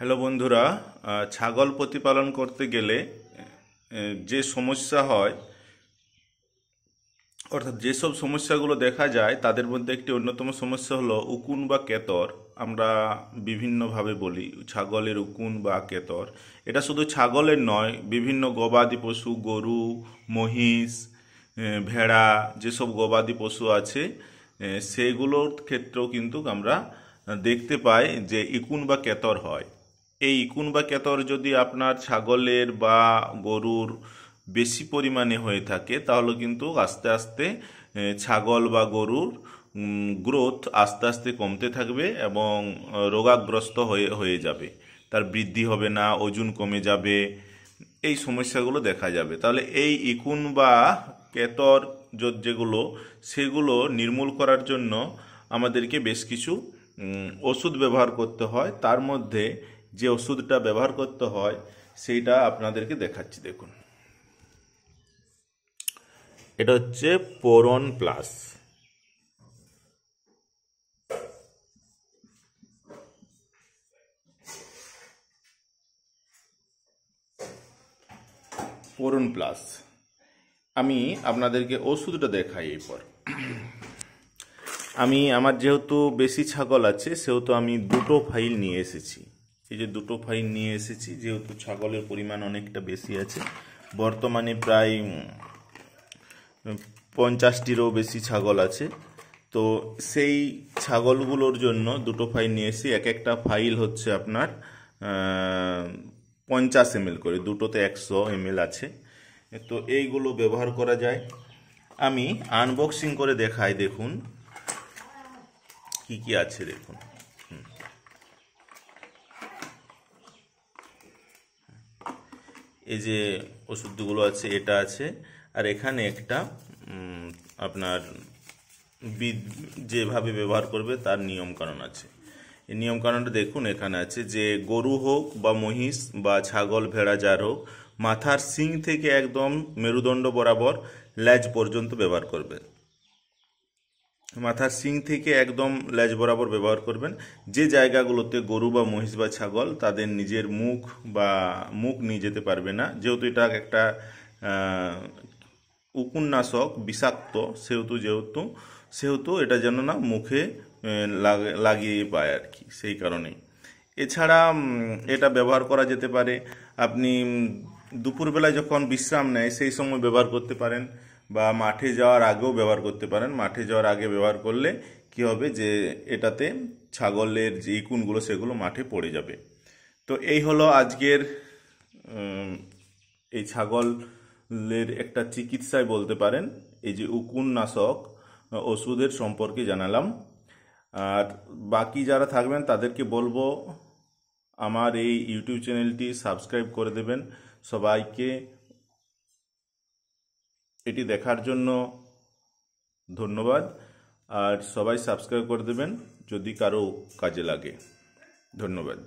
Hello বন্ধুরা, ছাগল প্রতিপালন করতে গেলে যে সমস্যা হয়, অর্থাৎ যেসব সমস্যাগুলো দেখা যায় তাদের মধ্যে একটি অন্যতম সমস্যা হলো উকুন বা কেতর। আমরা বিভিন্নভাবে বলি ছাগলের উকুন বা কেতর। এটা শুধু ছাগলের নয়, বিভিন্ন গবাদি পশু, গরু, মহিষ, ভেড়া, যেসব গবাদি পশু আছে সেগুলোর ক্ষেত্রেও কিন্তু আমরা দেখতে পাই যে ইকুন বা কেতর হয়। এই ইকুন বা কেতর যদি আপনার ছাগলের বা গরুর বেশি পরিমাণে হয়ে থাকে তাহলে কিন্তু আস্তে আস্তে ছাগল বা গরুর গ্রোথ আস্তে আস্তে কমতে থাকবে এবং রোগাগ্রস্ত হয়ে হয়ে যাবে। তার বৃদ্ধি হবে না, ওজন কমে যাবে, এই সমস্যাগুলো দেখা যাবে। তাহলে এই ইকুন বা কেতর যেগুলো, সেগুলো নির্মূল করার জন্য আমাদেরকে বেশ কিছু ওষুধ ব্যবহার করতে হয়। তার মধ্যে যে ওষুধটা ব্যবহার করতে হয় সেইটা আপনাদেরকে দেখাচ্ছি, দেখুন। এটা হচ্ছে পোরন প্লাস। পোরন প্লাস আমি আপনাদেরকে ওষুধটা দেখাই এরপর। আমার যেহেতু বেশি ছাগল আছে সেহেতু আমি দুটো ফাইল নিয়ে এসেছি। এই যে দুটো ফাইল নিয়ে এসেছি, যেহেতু ছাগলের পরিমাণ অনেকটা বেশি আছে, বর্তমানে প্রায় 50টিরও বেশি ছাগল আছে। তো সেই ছাগলগুলোর জন্য দুটো ফাইল নিয়ে এসেছি। এক একটা ফাইল হচ্ছে আপনার 50 ml করে, দুটোতে 100 ml আছে। তো এইগুলো ব্যবহার করা যায়। আমি আনবক্সিং করে দেখাই, দেখুন কি কি আছে, দেখুন। এই যে ওষুধগুলো আছে, এটা আছে, আর এখানে একটা আপনার যেভাবে ব্যবহার করবে তার নিয়মকানুন আছে। এই নিয়মকানুনটা দেখুন, এখানে আছে যে গরু হোক বা মহিষ বা ছাগল, ভেড়া যার হোক, মাথার শিং থেকে একদম মেরুদণ্ড বরাবর লেজ পর্যন্ত ব্যবহার করবেন। মাথার শিং থেকে একদম লেজ বরাবর ব্যবহার করবেন। যে জায়গাগুলোতে গরু বা মহিষ বা ছাগল তাদের নিজের মুখ নিয়ে যেতে পারবে না, যেহেতু এটা একটা উকুননাশক, বিষাক্ত, সেহেতু এটা যেন না মুখে লাগিয়ে পায় আর কি, সেই কারণেই। এছাড়া এটা ব্যবহার করা যেতে পারে, আপনি দুপুরবেলায় যখন বিশ্রাম নেয় সেই সময় ব্যবহার করতে পারেন, বা মাঠে যাওয়ার আগেও ব্যবহার করতে পারেন। মাঠে যাওয়ার আগে ব্যবহার করলে কি হবে যে এটাতে ছাগলের যে ইকুনগুলো সেগুলো মাঠে পড়ে যাবে। তো এই হলো আজকের এই ছাগলের একটা চিকিৎসায় বলতে পারেন, এই যে উকুননাশক ওষুধের সম্পর্কে জানালাম। আর বাকি যারা থাকবেন তাদেরকে বলবো আমার এই ইউটিউব চ্যানেলটি সাবস্ক্রাইব করে দেবেন। সবাইকে এটি দেখার জন্য ধন্যবাদ। আর সবাই সাবস্ক্রাইব করে দেবেন যদি কারো কাজে লাগে। ধন্যবাদ।